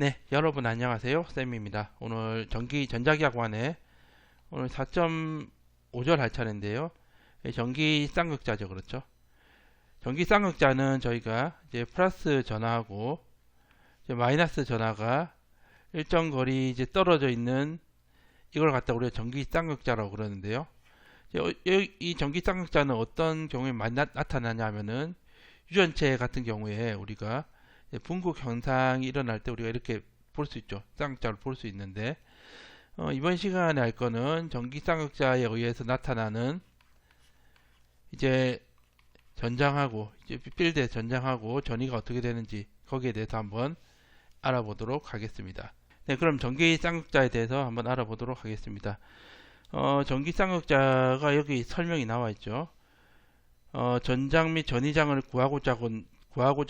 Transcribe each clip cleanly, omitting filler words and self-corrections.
네, 여러분 안녕하세요. 쌤입니다. 오늘 전자기하관의 오늘 4.5절 할 차례인데요. 전기 쌍극자죠. 그렇죠? 전기 쌍극자는 저희가 이제 플러스 전하고 이제 마이너스 전하가 일정 거리 이제 떨어져 있는 이걸 갖다 우리가 전기 쌍극자라고 그러는데요. 이 전기 쌍극자는 어떤 경우에 많이 나타나냐 하면은 유전체 같은 경우에 우리가 분국 현상이 일어날 때 우리가 이렇게 볼 수 있죠. 쌍극자를 볼 수 있는데 이번 시간에 할 거는 전기 쌍극자에 의해서 나타나는 이제 전장하고 이제 필드의 전장하고 전이가 어떻게 되는지 거기에 대해서 한번 알아보도록 하겠습니다. 네, 그럼 전기 쌍극자에 대해서 한번 알아보도록 하겠습니다. 전기 쌍극자가 여기 설명이 나와 있죠. 전장 및 전이장을 구하고자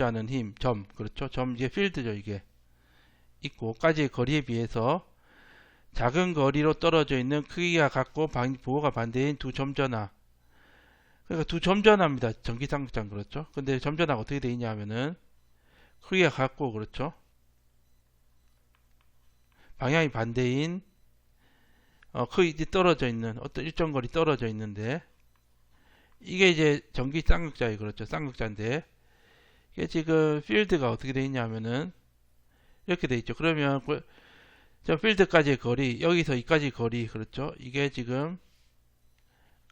하는 힘, 점, 그렇죠? 점, 이게 필드죠, 이게. 있고, 까지의 거리에 비해서 작은 거리로 떨어져 있는 크기가 같고 부호가 반대인 두 점전화. 그러니까 두 점전화입니다. 전기쌍극장, 그렇죠? 근데 점전화가 어떻게 되어 있냐 하면은 크기가 같고, 그렇죠? 방향이 반대인 크기 떨어져 있는 어떤 일정 거리 떨어져 있는데 이게 이제 전기 쌍극자예요. 그렇죠? 쌍극자인데 이게 지금 필드가 어떻게 되어 있냐면은 이렇게 되어 있죠. 그러면 저 필드까지의 거리, 여기서 이까지 거리, 그렇죠? 이게 지금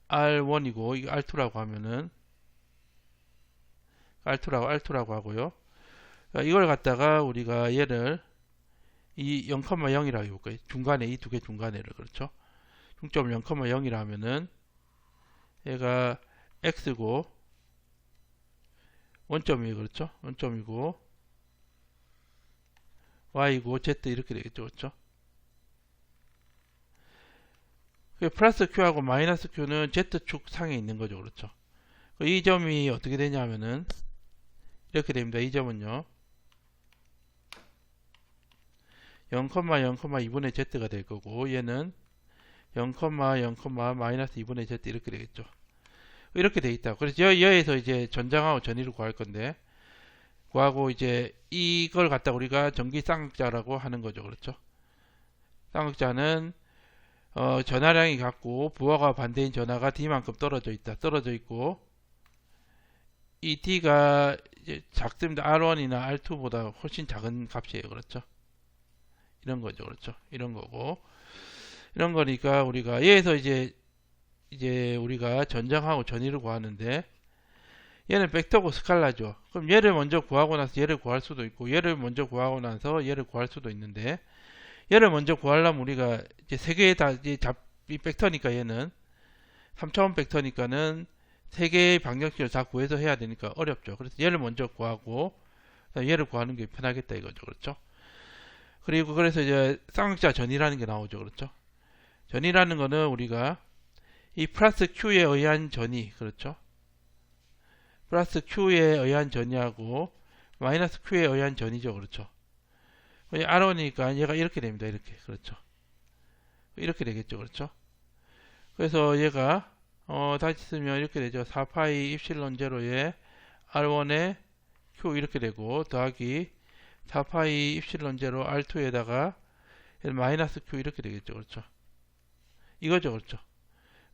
R1이고 이게 R2라고 하면은 R2라고 하고요. 그러니까 이걸 갖다가 우리가 얘를 이 0,0이라고 해볼까요? 중간에 이 두 개 중간에를, 그렇죠? 중점을 0,0이라 하면은 얘가 X고 원점이, 그렇죠? 원점이고 Y고 Z 이렇게 되겠죠. 그렇죠? 플러스 Q하고 마이너스 Q는 Z축 상에 있는 거죠. 그렇죠? 이 점이 어떻게 되냐면은 이렇게 됩니다. 이 점은요 0,0,2분의 Z가 될 거고 얘는 0,0, 마이너스 2분의 Z 이렇게 되겠죠. 이렇게 돼 있다. 그래서 여기에서 이제 전장하고 전위를 구할 건데 구하고 이제 이걸 갖다 우리가 전기 쌍극자라고 하는 거죠. 그렇죠? 쌍극자는 전하량이 같고 부하가 반대인 전하가 D만큼 떨어져 있다. 떨어져 있고 이 D가 이제 작습니다. R1이나 R2보다 훨씬 작은 값이에요. 그렇죠? 이런 거죠. 그렇죠? 이런 거고 이런 거니까 우리가 얘에서 이제 우리가 전장하고 전위를 구하는데 얘는 벡터고 스칼라죠. 그럼 얘를 먼저 구하고 나서 얘를 구할 수도 있고 얘를 먼저 구하고 나서 얘를 구할 수도 있는데 얘를 먼저 구하려면 우리가 이제 세 개의 다 이제 이 벡터니까 얘는 3차원 벡터니까는 세 개의 방정식을 다 구해서 해야 되니까 어렵죠. 그래서 얘를 먼저 구하고 얘를 구하는 게 편하겠다 이거죠. 그렇죠? 그리고 그래서 이제 쌍극자 전이라는 게 나오죠. 그렇죠? 전이라는 거는 우리가 이 플러스 Q에 의한 전이, 그렇죠? 플러스 Q에 의한 전이하고 마이너스 Q에 의한 전이죠. 그렇죠? R1이니까 얘가 이렇게 됩니다. 이렇게. 그렇죠? 이렇게 되겠죠. 그렇죠? 그래서 얘가 다시 쓰면 이렇게 되죠. 4파이 입실론 제로에 R1에 Q 이렇게 되고 더하기 4파이 입실론 제로 R2에다가 마이너스 Q 이렇게 되겠죠. 그렇죠? 이거죠. 그렇죠?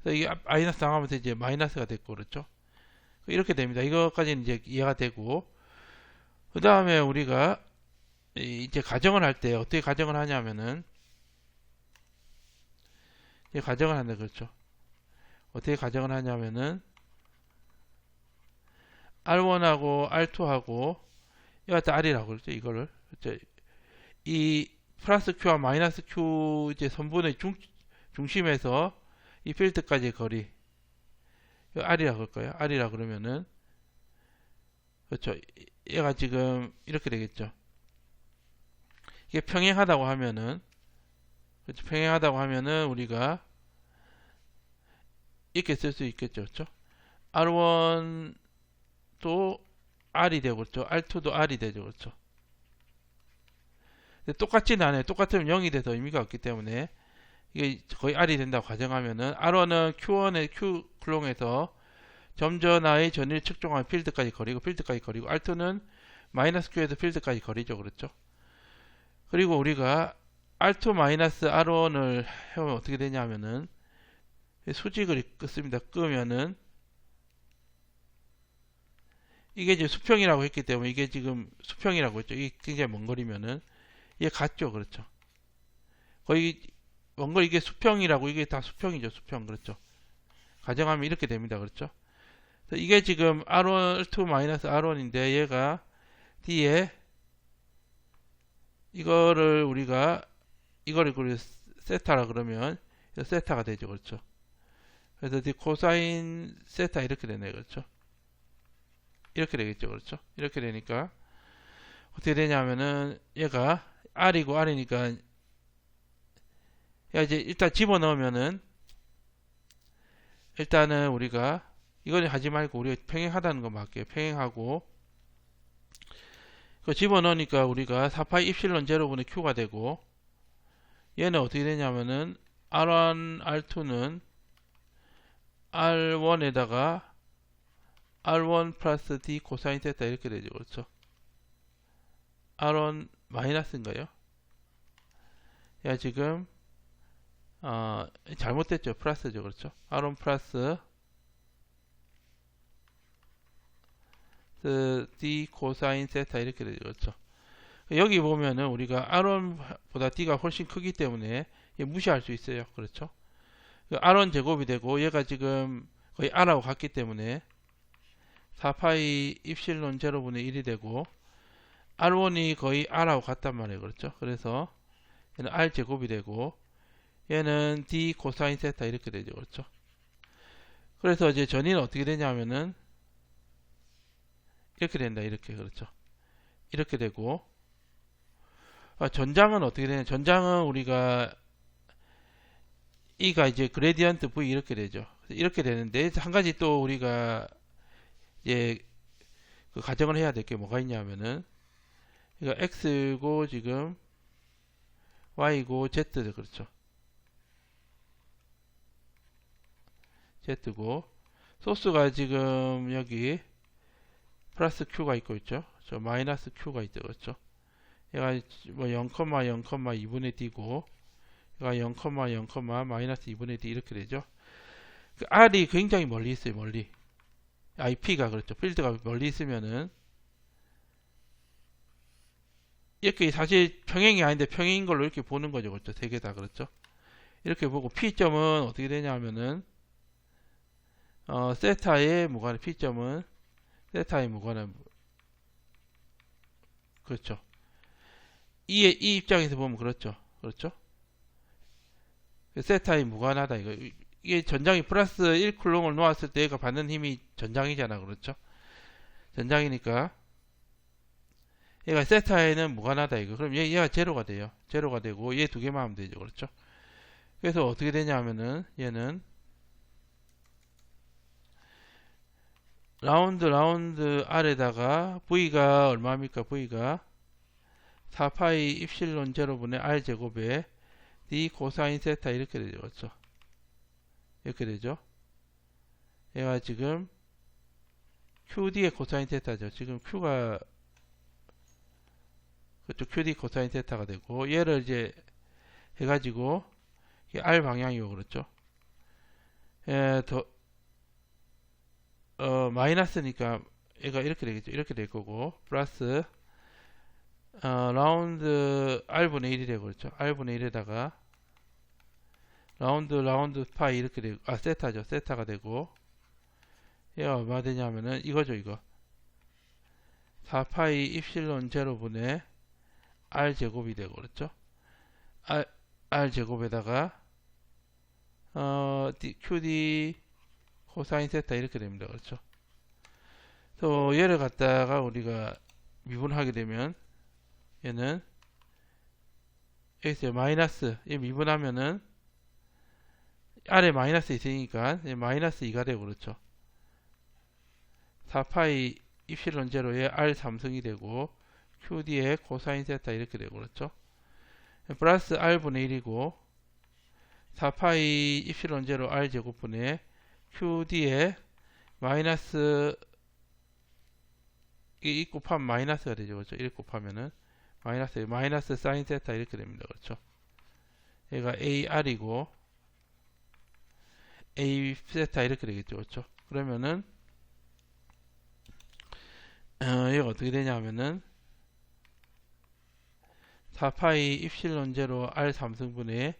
그래서 이게 마이너스 당하면서 이제 마이너스가 됐고, 그렇죠? 이렇게 됩니다. 이것까지는 이제 이해가 되고, 그 다음에 우리가 이제 가정을 할 때 어떻게 가정을 하냐면은, 이제 가정을 한다, 그렇죠? 어떻게 가정을 하냐면은, R1하고 R2하고, 이것도 R이라고 그러죠, 이거를. 그렇죠? 이 플러스 Q와 마이너스 Q 이제 선분의 중심에서 이 필드까지의 거리, R이라 그럴까요? R이라 그러면은, 그렇죠. 얘가 지금 이렇게 되겠죠. 이게 평행하다고 하면은, 그렇죠. 평행하다고 하면은 우리가 이렇게 쓸 수 있겠죠. 그렇죠? R1도 R이 되고, 그렇죠. R2도 R이 되죠. 그렇죠. 근데 똑같지는 않아요. 똑같으면 0이 돼서 의미가 없기 때문에 이게 거의 R이 된다고 가정하면은 R1은 Q1의 Q 클롱에서 점전하의 전위를 측정한 필드까지 거리고 R2는 마이너스 Q에서 필드까지 거리죠. 그렇죠? 그리고 우리가 R2 마이너스 R1을 해보면 어떻게 되냐면은 수직을 끄습니다. 끄면은 이게 이제 수평이라고 했기 때문에 이게 지금 수평이라고 했죠. 이게 굉장히 먼 거리면은 이게 같죠. 그렇죠. 거의 먼 거리 이게 수평이라고 이게 다 수평이죠. 수평. 그렇죠. 가정하면 이렇게 됩니다. 그렇죠. 이게 지금 R2 마이너스 R1인데 얘가 D에 이거를 우리가 이거를 세타라 그러면 세타가 되죠. 그렇죠. 그래서 D 코사인 세타 이렇게 되네. 그렇죠. 이렇게 되겠죠. 그렇죠. 이렇게 되니까 어떻게 되냐면은 얘가 R이고 R이니까 이제 일단 집어넣으면은 일단은 우리가 이거는 하지 말고 우리가 평행하다는 거 맞게요. 평행하고 그 집어넣으니까 우리가 4파이 입실론 제로분의 Q가 되고 얘는 어떻게 되냐면은 R1, R2는 R1에다가 R1 플러스 D 코사인 세타 이렇게 되죠. 그렇죠. R1 마이너스인가요? 야 지금 잘못됐죠. 플러스죠. 그렇죠. R1 플러스 D 코사인 세타 이렇게 되죠. 그렇죠. 여기 보면은 우리가 R1보다 D가 훨씬 크기 때문에 무시할 수 있어요. 그렇죠. R1 제곱이 되고 얘가 지금 거의 R하고 같기 때문에 4파이 입실론 제로분의 1이 되고 R1이 거의 R하고 같단 말이에요. 그렇죠. 그래서 얘는 R 제곱이 되고 얘는 D 코사인 세타 이렇게 되죠. 그렇죠. 그래서 이제 전위는 어떻게 되냐면은 이렇게 된다. 이렇게. 그렇죠. 이렇게 되고 전장은 어떻게 되냐? 전장은 우리가 E가 이제 그레디언트 V 이렇게 되죠. 이렇게 되는데 한 가지 또 우리가 이제 그 가정을 해야 될 게 뭐가 있냐면은 이거 X고 지금 Y고 Z 그렇죠. Z고 소스가 지금 여기 플러스 Q가 있죠. 저 마이너스 Q가 있죠. 그렇죠. 얘가 뭐 0,0,2분의 D고 얘가 0,0, 마이너스 2분의 D 이렇게 되죠. 그 R이 굉장히 멀리 있어요. 멀리. IP가 그렇죠. 필드가 멀리 있으면은 이렇게 사실 평행이 아닌데 평행인 걸로 이렇게 보는 거죠. 그렇죠. 세 개 다 그렇죠. 이렇게 보고 P점은 어떻게 되냐면은 세타에 무관한 P점은 세타에 무관한 그렇죠. 이 입장에서 보면 그렇죠. 그렇죠. 세타에 무관하다 이거. 이게 전장이 플러스 1쿨롱을 놓았을 때 얘가 받는 힘이 전장이잖아. 그렇죠. 전장이니까 얘가 세타에는 무관하다 이거. 그럼 얘가 제로가 돼요. 제로가 되고 얘 두 개만 하면 되죠. 그렇죠. 그래서 어떻게 되냐 하면은 얘는 라운드 R에다가 V가 얼마입니까? V가 4파이 입실론 제로분의 R 제곱에 D 코사인 세타 이렇게 되죠. 그렇죠. 이렇게 되죠. 얘가 지금 QD의 코사인 세타죠. 지금 Q가 그쪽 QD 코사인 세타가 되고 얘를 이제 해가지고 R 방향이고 그렇죠. 마이너스니까 얘가 이렇게 되겠죠. 이렇게 될 거고 플러스 라운드 R분의 1이 되고 그렇죠. R분의 1에다가 라운드 파이 이렇게 되고 세타죠. 세타가 되고 얘가 얼마 되냐면은 이거죠. 이거 4파이 입실론 제로분의 R 제곱이 되고 그렇죠. R 제곱에다가 QD 코사인 세타 이렇게 됩니다. 그렇죠. 또 얘를 갖다가 우리가 미분하게 되면 얘는 여기서 마이너스 얘 미분하면은 아래 마이너스 있으니까 마이너스 2가 되고 그렇죠. 4파이 입실론 제로에 R 3승이 되고 QD에 코사인 세타 이렇게 되고 그렇죠. 플러스 R분의 1이고 4파이 입실론 제로 R 제곱분의 QD에 마이너스 1 곱하면 마이너스가 되죠. 그렇죠. 1 곱하면은 마이너스 사인 세타 이렇게 됩니다. 그렇죠? 얘가 AR이고 A 세타 이렇게 되겠죠. 그렇죠? 그러면은 얘가 어떻게 되냐면은 4파이 입실론 제로 R 3승분의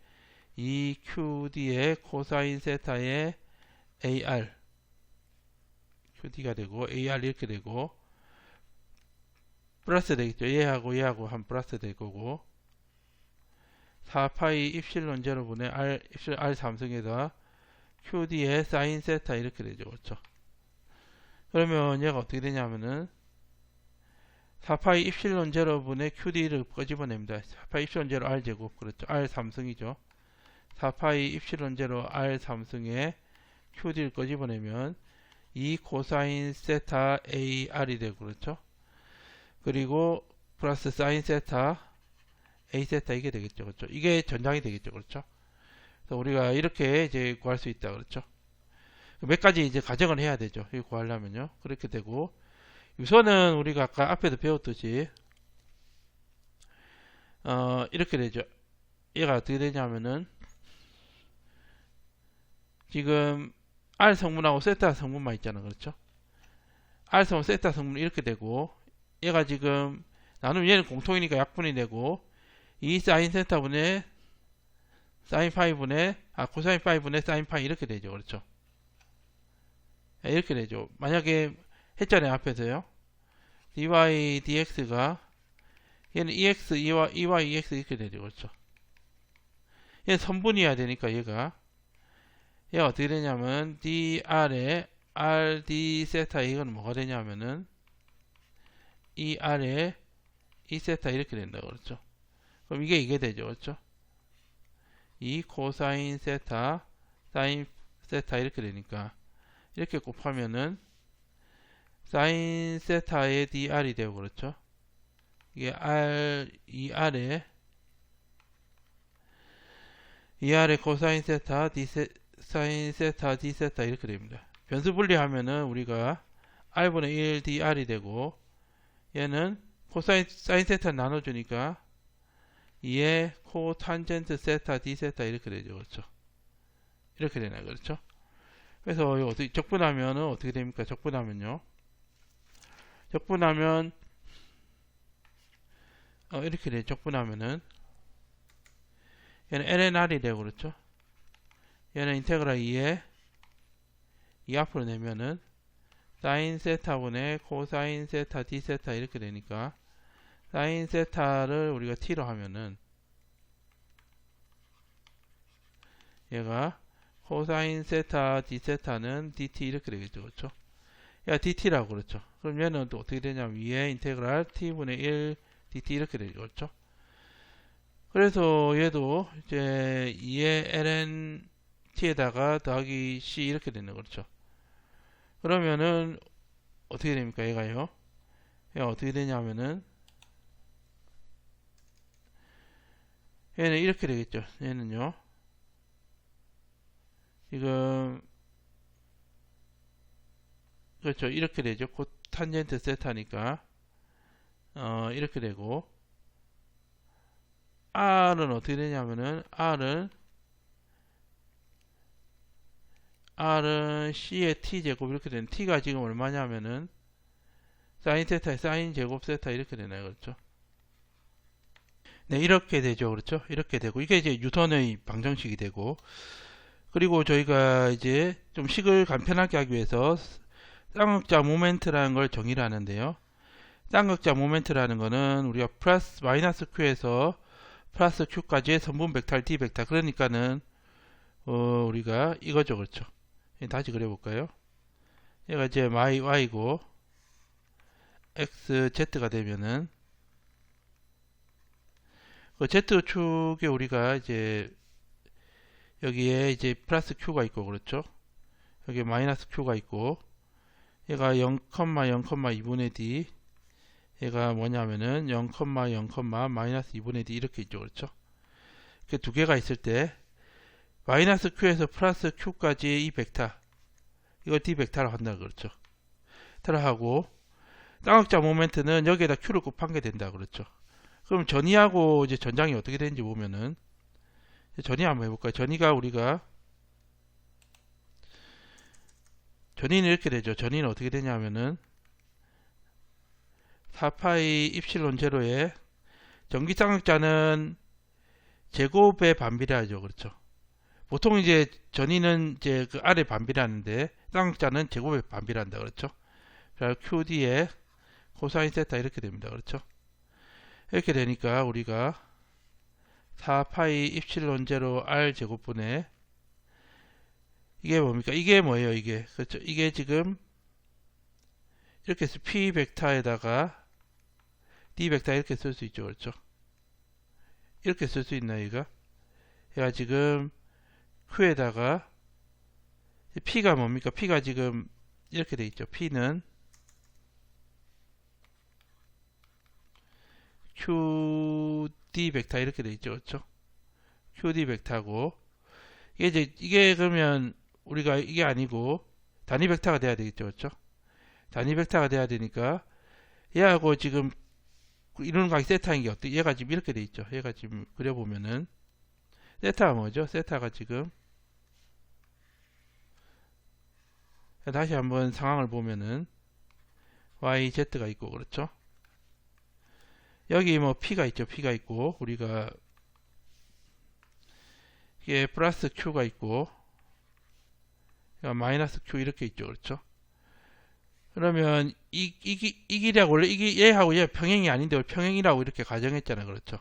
2QD의 코사인 세타의 AR QD가 되고 AR 이렇게 되고 플러스 되겠죠. 얘하고 한 플러스 될 거고 4파이 입실론 제로분의 R 3승에다 QD의 사인 세타 이렇게 되죠. 그렇죠? 그러면 얘가 어떻게 되냐면은 4파이 입실론 제로분의 QD를 꺼집어냅니다. 4파이 입실론 제로 R 제곱 그렇죠. R 3승이죠. 4파이 입실론 제로 R 3승에 QD를 꺼집어내면 2 코사인 세타 AR이 되고 그렇죠. 그리고 플러스 사인 세타 A 세타 이게 되겠죠. 그렇죠. 이게 전장이 되겠죠. 그렇죠. 그래서 우리가 이렇게 이제 구할 수 있다. 그렇죠. 몇 가지 이제 가정을 해야 되죠. 이거 구하려면요. 그렇게 되고 우선은 우리가 아까 앞에도 배웠듯이 이렇게 되죠. 얘가 어떻게 되냐면은 지금 R 성분하고 세타 성분만 있잖아. 그렇죠? R 성분, 세타 성분 이렇게 되고 얘가 지금 나누면 얘는 공통이니까 약분이 되고 이 사인 세타분의 사인 파이분의 코사인 파이분의 사인 파이 이렇게 되죠. 그렇죠? 이렇게 되죠. 만약에 했잖아요. 앞에서요. dy dx가 얘는 ex, ey, ex 이렇게 되죠. 그렇죠? 얘는 선분이어야 되니까 얘가 어떻게 되냐면 dr에 rd 세타 이건 뭐가 되냐면은 이 r에 이 세타 이렇게 된다. 그렇죠? 그럼 이게 되죠. 그렇죠? 이 코사인 세타 사인 세타 이렇게 되니까 이렇게 곱하면은 사인 세타의 dr이 되고 그렇죠? 이게 이 r에 코사인 세타 사인 세타 d 세타 이렇게 됩니다. 변수 분리하면은 우리가 r분의 1 dr이 되고 얘는 코사인 사인 세타 나눠주니까 2의 코탄젠트 세타 d 세타 이렇게 되죠. 그렇죠? 이렇게 되나요? 그렇죠? 그래서 이거 어떻게 적분하면은 어떻게 됩니까? 적분하면요. 적분하면 이렇게 돼. 적분하면은 얘는 lnr이 되고 그렇죠? 얘는 인테그랄 2에 2 앞으로 내면은 사인 세타분의 코사인 세타 d 세타 이렇게 되니까 사인 세타를 우리가 t로 하면은 얘가 코사인 세타 d 세타는 dt 이렇게 되겠죠. 그렇죠? 얘가 dt라고 그렇죠. 그럼 얘는 또 어떻게 되냐면 위에 인테그랄 t분의 1 dt 이렇게 되죠. 그렇죠? 그래서 얘도 이제 2의 ln t에다가 더하기 c 이렇게 되는 거죠. 그러면은 어떻게 됩니까? 얘가 어떻게 되냐면은 얘는 이렇게 되겠죠. 얘는요. 지금 그렇죠. 이렇게 되죠. 코탄젠트 세타니까 이렇게 되고 R은 어떻게 되냐면은 R은 C의 T제곱 이렇게 되는 T가 지금 얼마냐면은 사인 세타에 사인 제곱 세타 이렇게 되나요? 그렇죠? 네, 이렇게 되죠. 그렇죠? 이렇게 되고 이게 이제 유선의 방정식이 되고 그리고 저희가 이제 좀 식을 간편하게 하기 위해서 쌍극자 모멘트라는 걸 정의를 하는데요. 쌍극자 모멘트라는 거는 우리가 플러스 마이너스 q에서 플러스 q까지의 선분 벡터 d 벡터 그러니까는 우리가 이거죠. 그렇죠? 다시 그려볼까요? 얘가 이제 y고 xz가 되면은 그 z축에 우리가 이제 여기에 이제 플러스 q가 있고 그렇죠? 여기 마이너스 q가 있고 얘가 0,0,2분의 d 얘가 뭐냐면은 0,0, 마이너스 2분의 d 이렇게 있죠. 그렇죠? 그 두 개가 있을 때 마이너스 q에서 플러스 q까지 이 벡터 이걸 d 벡터로 한다. 그렇죠? 하고 쌍극자 모멘트는 여기에다 q를 곱한 게 된다. 그렇죠? 그럼 전이하고 이제 전장이 어떻게 되는지 보면은 전이 한번 해볼까요? 전이가 우리가 전이는 이렇게 되죠. 전이는 어떻게 되냐면은 4파이 입실론 제로에 전기쌍극자는 제곱에 반비례하죠. 그렇죠. 보통 이제 전이는 이제 그 아래 반비례하는데 쌍극자는 제곱에 반비례한다. 그렇죠. 그래서 QD에 코사인 세타 이렇게 됩니다. 그렇죠. 이렇게 되니까 우리가 4파이 입실론 제로 R 제곱분의 이게 뭡니까? 이게 뭐예요? 이게 그렇죠. 이게 지금 이렇게 해서 P 벡터에다가 D 벡터 이렇게 쓸 수 있죠. 그렇죠. 이렇게 쓸 수 있나요? 얘가 지금 Q에다가 P가 뭡니까? P가 지금 이렇게 돼 있죠. P는 QD 벡터 이렇게 돼 있죠. 그렇죠? QD 벡터고 이게 그러면 우리가 이게 아니고 단위 벡터가 돼야 되겠죠. 그렇죠? 단위 벡터가 돼야 되니까 얘하고 지금 이루는 각이 세타인 게 어때? 얘가 지금 이렇게 돼 있죠. 얘가 지금 그려보면은 세타가 뭐죠? 세타가 지금 다시 한번 상황을 보면은 YZ가 있고 그렇죠? 여기 뭐 P가 있죠. P가 있고 우리가 이게 플러스 Q가 있고 마이너스 Q 이렇게 있죠. 그렇죠? 그러면 이 길이하고 원래 얘하고 얘 평행이 아닌데 평행이라고 이렇게 가정했잖아요. 그렇죠?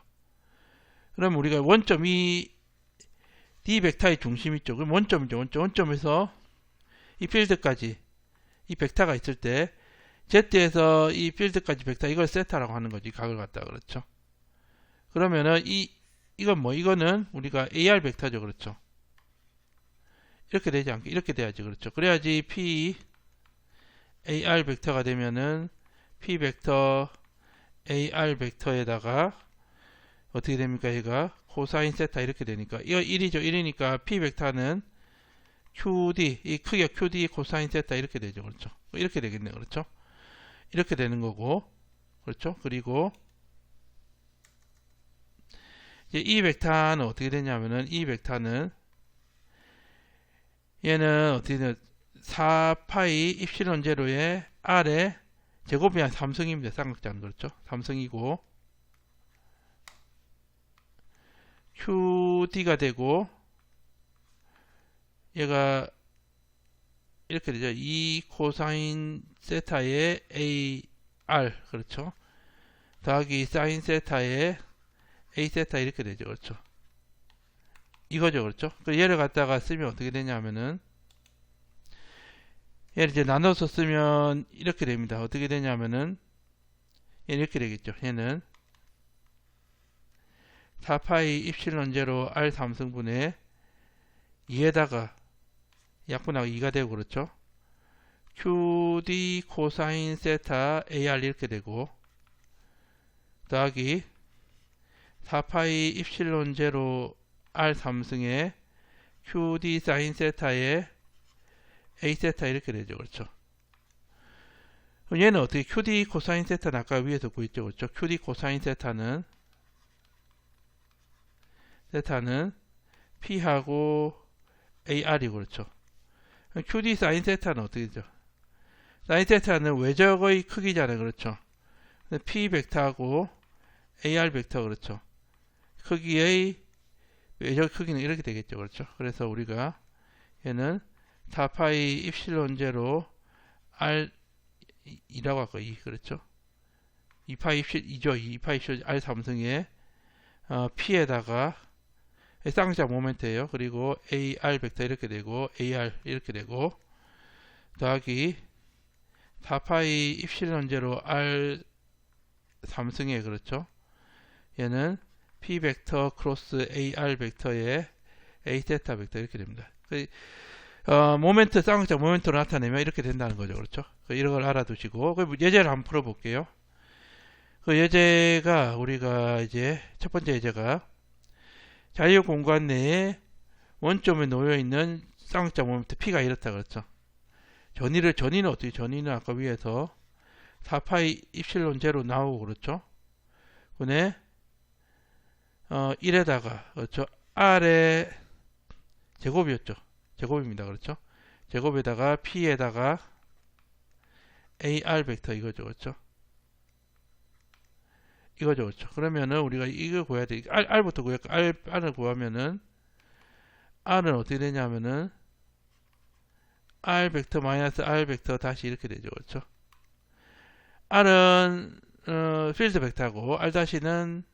그럼 우리가 원점이 D 벡터의 중심 있죠. 그럼 원점이죠. 원점에서 이 필드까지 이 벡터가 있을 때 Z에서 이 필드까지 벡터 이걸 세타라고 하는 거지. 각을 갖다가 그렇죠. 그러면은 이건 뭐 이거는 우리가 AR 벡터죠. 그렇죠. 이렇게 되지 않게 이렇게 돼야지. 그렇죠. 그래야지 P AR 벡터가 되면은 P 벡터 AR 벡터에다가 어떻게 됩니까? 얘가 코사인 세타 이렇게 되니까 이거 1이죠. 1이니까 P 벡터는 QD 이 크기가 QD 코사인 세타 이렇게 되죠. 그렇죠. 이렇게 되겠네요. 그렇죠. 이렇게 되는 거고 그렇죠. 그리고 이제 이 벡터는 어떻게 되냐면은 이 벡터는 얘는 어떻게 되냐 4파이 입실론 제로의 R의 제곱이 한 3승입니다. 쌍극자는 그렇죠. 3승이고 QD가 되고 얘가 이렇게 되죠. 2 코사인 세타의 AR 그렇죠. 더하기 사인 세타의 A 세타 이렇게 되죠. 그렇죠. 이거죠. 그렇죠. 얘를 갖다가 쓰면 어떻게 되냐면은 얘를 이제 나눠서 쓰면 이렇게 됩니다. 어떻게 되냐면은 얘는 이렇게 되겠죠. 얘는 4파이 입실론 제로 R 3승분의 2에다가 약분하고 2가 되고 그렇죠. QD 코사인 세타 AR 이렇게 되고 더하기 4파이 입실론 제로 R 3승의 QD 사인 세타의 A 세타 이렇게 되죠. 그렇죠. 그럼 얘는 어떻게 QD 코사인 세타는 아까 위에서 구했죠. 그렇죠. QD 코사인 세타는 P하고 AR이 그렇죠. QD 사인 세타는 어떻게 되죠? 사인 세타는 외적의 크기잖아요. 그렇죠. P 벡터하고 AR 벡터 그렇죠. 크기의 외적 크기는 이렇게 되겠죠. 그렇죠. 그래서 우리가 얘는 4파이 입실론 제로 R 2라고 할까 2 그렇죠. 2파이 입실 2죠. 2파이 입실 R 3승에 P에다가 쌍극자 모멘트예요. 그리고 AR 벡터 이렇게 되고 AR 이렇게 되고 더하기 4파이 입실론 제로 R 3승에 그렇죠. 얘는 P 벡터 크로스 AR 벡터의 A 세타 벡터 이렇게 됩니다. 모멘트 쌍극자 모멘트로 나타내면 이렇게 된다는 거죠. 그렇죠. 이런 걸 알아두시고 예제를 한번 풀어볼게요. 그 예제가 우리가 이제 첫 번째 예제가 자유 공간 내에 원점에 놓여 있는 쌍극자 모멘트 P가 이렇다 그렇죠. 전위는 어떻게? 전위는 아까 위에서 4파이 입실론 제로 나오고 그렇죠. 분의 1에다가 그렇죠. R의 제곱이었죠. 제곱입니다. 그렇죠. 제곱에다가 P에다가 AR 벡터 이거죠. 그렇죠. 이거죠. 그렇죠. 그러면은 우리가 이거 구해야 돼. R부터 구할까? R을 구하면은 R은 어떻게 되냐면은 R 벡터 마이너스 R 벡터 다시 이렇게 되죠. 그렇죠. R은 필드 벡터고 R 다시는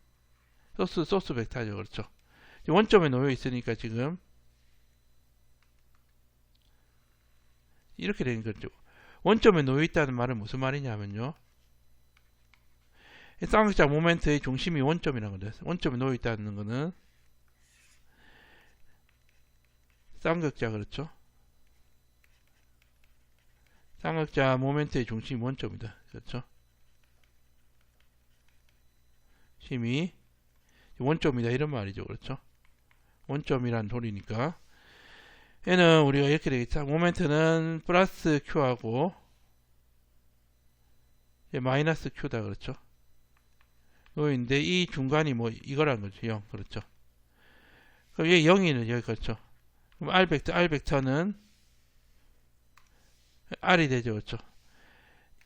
소스 벡터죠. 그렇죠. 원점에 놓여 있으니까 지금 이렇게 되는 거죠. 원점에 놓여 있다는 말은 무슨 말이냐면요. 쌍극자 모멘트의 중심이 원점이라는 거죠. 원점에 놓여 있다는 거는 쌍극자 그렇죠. 쌍극자 모멘트의 중심이 원점이다. 그렇죠. 힘이 원점이다 이런 말이죠. 그렇죠. 원점이란 소리니까 얘는 우리가 이렇게 되겠죠. 모멘트는 플러스 Q하고 마이너스 Q다. 그렇죠. 요인데 이 중간이 뭐 이거란 거죠. 0. 그렇죠. 그럼 얘 0이는 여기 그렇죠. 그럼 R 벡터는 R이 되죠. 그렇죠.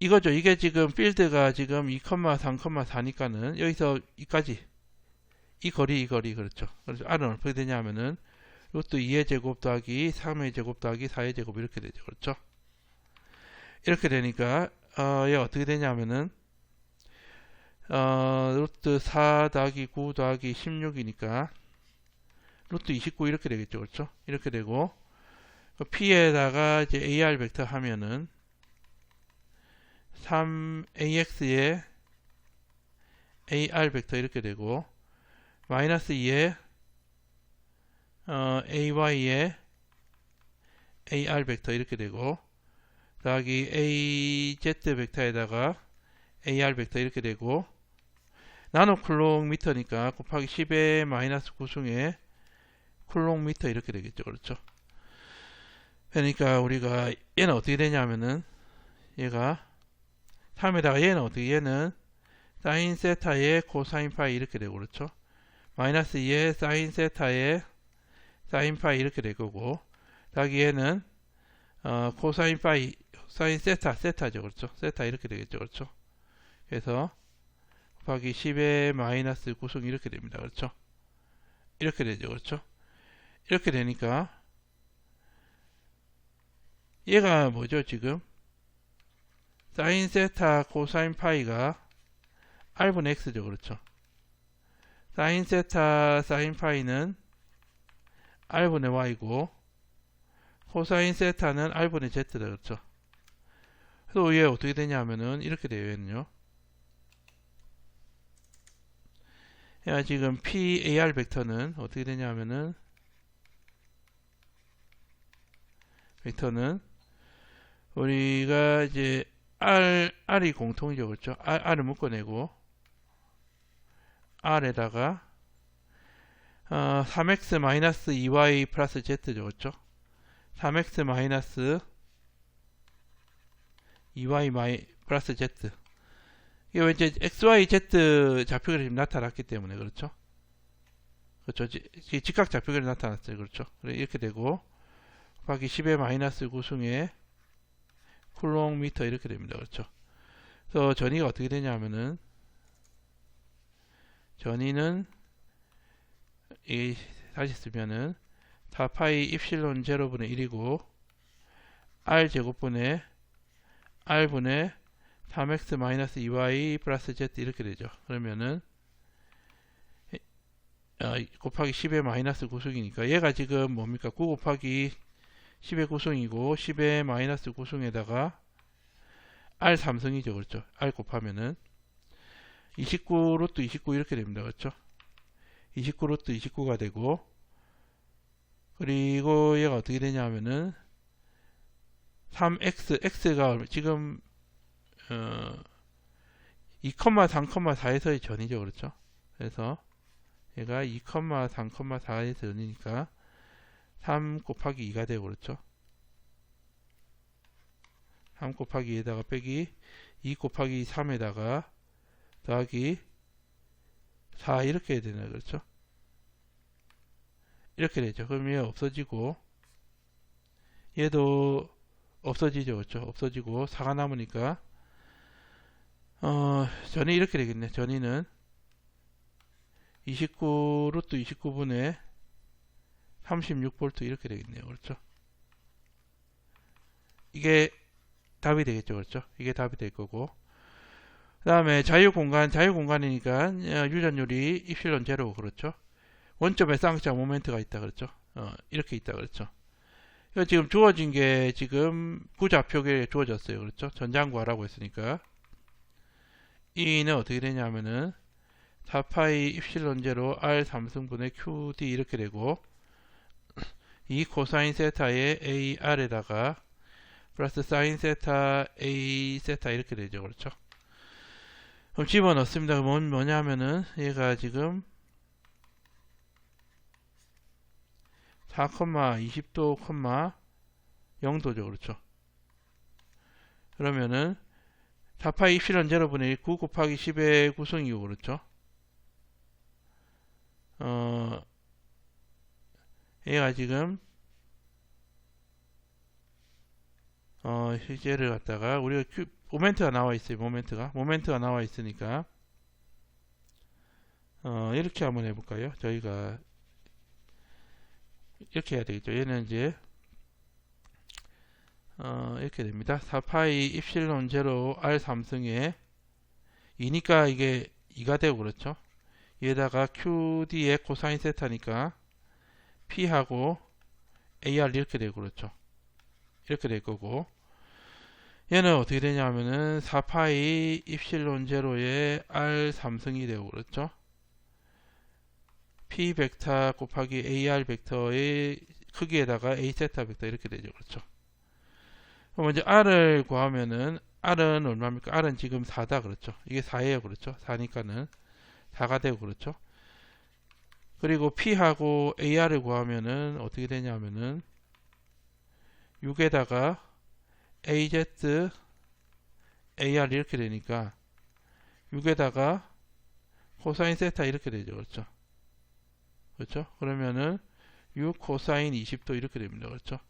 이거죠. 이게 지금 필드가 지금 2,3,4니까는 여기서 이까지 이 거리 그렇죠. 그래서 R은 어떻게 되냐면은 이것도 2의 제곱 더하기 3의 제곱 더하기 4의 제곱 이렇게 되죠. 그렇죠. 이렇게 되니까 얘가 어떻게 되냐면은 루트 4 더하기 9 더하기 16이니까 루트 29 이렇게 되겠죠. 그렇죠. 이렇게 되고 P에다가 이제 AR 벡터 하면은 3AX에 AR 벡터 이렇게 되고 마이너스 2에 AY에 AR 벡터 이렇게 되고 더하기 AZ 벡터에다가 AR 벡터 이렇게 되고 나노 쿨롱 미터니까 곱하기 10의 마이너스 9승에 쿨롱 미터 이렇게 되겠죠. 그렇죠. 그러니까 우리가 얘는 어떻게 되냐면은 얘가 3에다가 얘는 사인 세타의 코사인 파이 이렇게 되고 그렇죠. 마이너스 2의 사인 세타의 사인 파이 이렇게 될 거고 더하기 얘는 코사인 파이 사인 세타죠. 그렇죠. 세타 이렇게 되겠죠. 그렇죠. 그래서 곱하기 10의 마이너스 9승 이렇게 됩니다. 그렇죠. 이렇게 되죠. 그렇죠. 이렇게 되니까 얘가 뭐죠 지금 사인 세타 코사인 파이가 R분의 X죠. 그렇죠. 사인 세타 사인 파이는 R분의 Y고 코사인 세타는 R분의 Z다. 그렇죠. 그래서 얘 어떻게 되냐면은 이렇게 돼요. 얘는요. 얘가 지금 PAR 벡터는 어떻게 되냐면은 벡터는 우리가 이제 R이 공통이죠. 그렇죠. R을 묶어내고 R에다가 3x 마이너스 2y 플러스 z죠. 그렇죠. 3x 마이너스 2y 플러스 z 이게 이제 xy z 좌표그램이 나타났기 때문에 그렇죠. 그렇죠. 직각 좌표그램이 나타났어요. 그렇죠. 이렇게 되고 곱하기 10의 마이너스 9승에 쿨롱 미터 이렇게 됩니다. 그렇죠. 그래서 전위가 어떻게 되냐면은 전위는 다시 쓰면은 4파이 입실론 제로분의 1이고 R 제곱분의 R분의 3x 마이너스 2y 플러스 z 이렇게 되죠. 그러면은 곱하기 10의 마이너스 9승이니까 얘가 지금 뭡니까? 9 곱하기 10의 9승이고 10의 마이너스 9승에다가 R 3승이죠. 그렇죠. R 곱하면은 29 루트 29 이렇게 됩니다. 그렇죠. 29 루트 29가 되고 그리고 얘가 어떻게 되냐면은 3x가 지금 2,3,4에서의 전이죠. 그렇죠. 그래서 얘가 2,3,4에서 전이니까 3 곱하기 2가 되고 그렇죠. 3 곱하기 2에다가 빼기 2 곱하기 3에다가 더하기 4 이렇게 해야 되나 그렇죠. 이렇게 되죠. 그럼 얘 없어지고 얘도 없어지죠. 그렇죠? 없어지고 4가 남으니까 전이 이렇게 되겠네. 전이는 29 루트 29분의 36V 이렇게 되겠네요. 그렇죠? 이게 답이 되겠죠. 그렇죠? 이게 답이 될 거고. 그 다음에 자유공간이니까 유전율이 입실론 제로. 그렇죠? 원점에 쌍쌍 모멘트가 있다. 그렇죠? 이렇게 있다. 그렇죠? 이거 지금 주어진 게 지금 구좌표계에 주어졌어요. 그렇죠? 전장구하라고 했으니까. E는 어떻게 되냐면은 4파이 입실론 제로 R 3승분의 QD 이렇게 되고, 이 코사인 세타의 AR에다가 플러스 사인 세타 A 세타 이렇게 되죠. 그렇죠? 그럼 집어넣습니다. 뭐냐면은 얘가 지금 4, 20도, 0도죠. 그렇죠? 그러면은 4파이 입실론 제로분의 9 곱하기 10의 구성이고, 그렇죠? 얘가 지금 실제를 갖다가 우리가 모멘트가 나와 있어요. 모멘트가 나와 있으니까 이렇게 한번 해볼까요? 저희가 이렇게 해야 되겠죠. 얘는 이제 이렇게 됩니다. 4파이 입실론 제로 R 3승에 2니까 이게 2가 되고, 그렇죠? 얘다가 QD의 코사인 세타니까 P하고 AR 이렇게 되고, 그렇죠? 이렇게 될 거고, 얘는 어떻게 되냐면은 4파이 입실론 제로에 R 3승이 되고, 그렇죠? P 벡터 곱하기 AR 벡터의 크기에다가 A 세타 벡터 이렇게 되죠. 그렇죠? 그럼 먼저 R을 구하면은 R은 얼마입니까? R은 지금 4다. 그렇죠? 이게 4예요. 그렇죠? 4니까는 4가 되고, 그렇죠? 그리고 P하고 AR을 구하면은 어떻게 되냐면은 6에다가 AZ AR 이렇게 되니까 6에다가 코사인 세타 이렇게 되죠. 그렇죠? 그렇죠? 그러면은 6 코사인 20도 이렇게 됩니다. 그렇죠?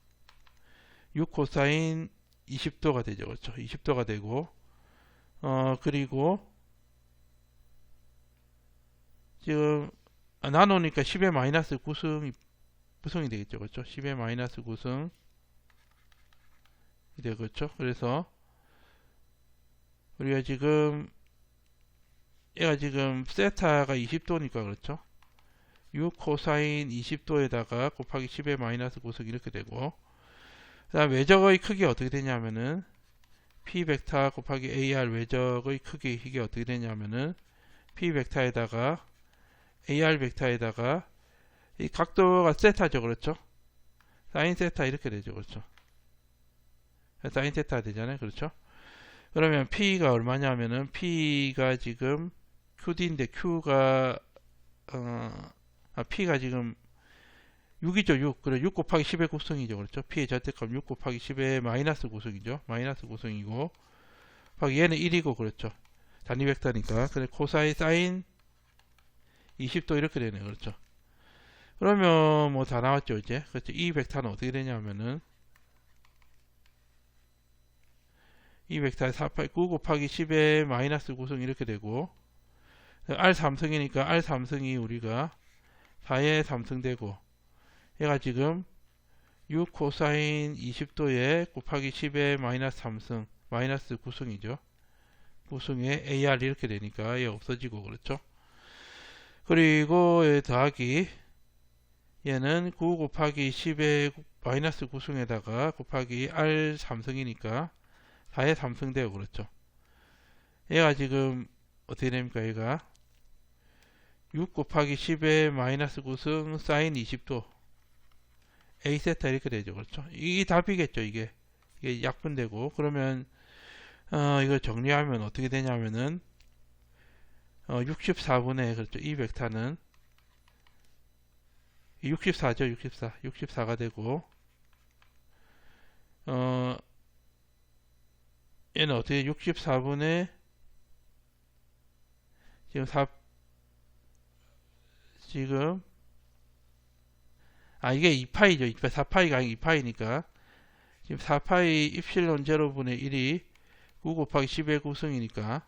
6 코사인 20도가 되죠. 그렇죠? 20도가 되고, 그리고 지금 나누니까 10의 마이너스 9승이 구성이 되겠죠. 그렇죠? 10의 마이너스 9승이 되겠죠. 그래서 우리가 지금 얘가 지금 세타가 20도니까, 그렇죠? 6 코사인 20도에다가 곱하기 10의 마이너스 9승 이렇게 되고, 그 다음 외적의 크기 어떻게 되냐면은 P 벡터 곱하기 AR 외적의 크기 이게 어떻게 되냐면은 P 벡터에다가 AR 벡터에다가 이 각도가 세타죠. 그렇죠? 사인 세타 이렇게 되죠. 그렇죠? 사인 세타 되잖아요. 그렇죠? 그러면 P가 얼마냐면은 P가 지금 QD인데 Q가 P가 지금 6이죠. 6. 그래 6 곱하기 10의 곱성이죠. 그렇죠? P의 절대값 6 곱하기 10의 마이너스 곱성이죠. 마이너스 곱성이고 얘는 1이고, 그렇죠? 단위 벡터니까. 그래 코사인 사인 20도 이렇게 되네요. 그렇죠? 그러면 뭐 다 나왔죠. 이제. 그렇죠? 이 벡터는 어떻게 되냐면은 이 벡터의 9 곱하기 10의 마이너스 9승 이렇게 되고, R 3승이니까 R 3승이 우리가 4의 3승 되고, 얘가 지금 6 코사인 20도에 곱하기 10의 마이너스 3승 마이너스 9승이죠. 9승에 AR 이렇게 되니까 얘 없어지고, 그렇죠? 그리고 얘 더하기 얘는 9 곱하기 10의 마이너스 9승에다가 곱하기 R 3승이니까 4의 3승 되고, 그렇죠? 얘가 지금 어떻게 됩니까? 얘가 6 곱하기 10의 마이너스 9승 사인 20도 A 세타 이렇게 되죠. 그렇죠? 이게 답이겠죠. 이게 약분되고, 그러면 이걸 정리하면 어떻게 되냐면은 64분의 그렇죠. 이 벡터는 64죠. 64가 되고, 얘는 어떻게 64분의 지금 이게 2파이죠. 4파이가 아니고 2파이니까. 지금 4파이 입실론 제로분의 1이 9 곱하기 10의 구성이니까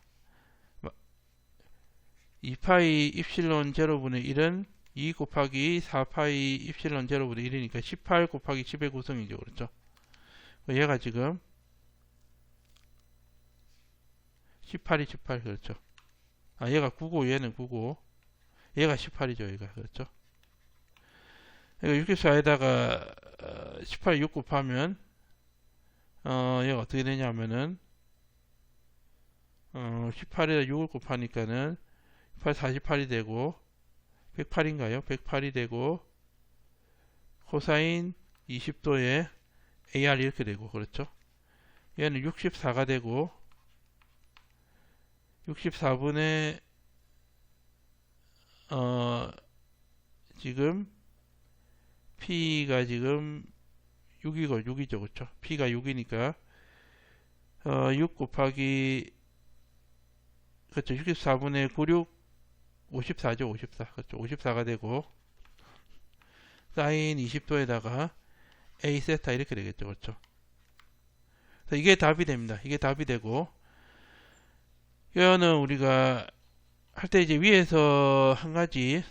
2파이 입실론 제로분의 1은 2 곱하기 4파이 입실론 제로분의 1이니까 18 곱하기 10의 구성이죠. 그렇죠? 얘가 지금 18이 18, 그렇죠? 얘가 9고 얘는 9고 얘가 18이죠. 얘가, 그렇죠? 그러니까 64에다가 18, 6 곱하면 얘가 어떻게 되냐면은 18에다 6을 곱하니까는 18, 48이 되고 108인가요? 108이 되고 코사인 20도에 AR 이렇게 되고, 그렇죠? 얘는 64가 되고 64분의 지금 P가 지금 6이죠, 그렇죠? P가 6이니까 6 곱하기 그렇죠. 64분의 96 54죠. 54. 그렇죠. 54가 되고 사인 20도에다가 A 세타 이렇게 되겠죠. 그렇죠. 그래서 이게 답이 됩니다. 이게 답이 되고 이거는 우리가 할 때 이제 위에서 한 가지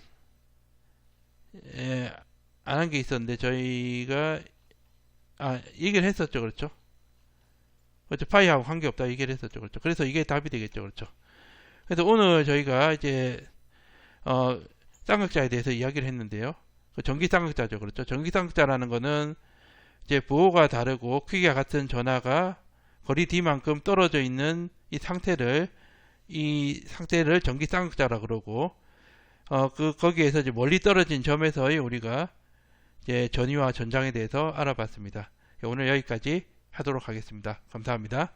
안 한 게 있었는데 저희가 얘기를 했었죠. 그렇죠. 그렇죠. 파이하고 관계없다 얘기를 했었죠. 그렇죠. 그래서 이게 답이 되겠죠. 그렇죠. 그래서 오늘 저희가 이제 쌍극자에 대해서 이야기를 했는데요. 전기 쌍극자죠. 그렇죠. 전기 쌍극자라는 거는 이제 부호가 다르고 크기가 같은 전하가 거리 D만큼 떨어져 있는 이 상태를 전기 쌍극자라 그러고 거기에서 이제 멀리 떨어진 점에서의 우리가 이제 전위와 전장에 대해서 알아봤습니다. 오늘 여기까지 하도록 하겠습니다. 감사합니다.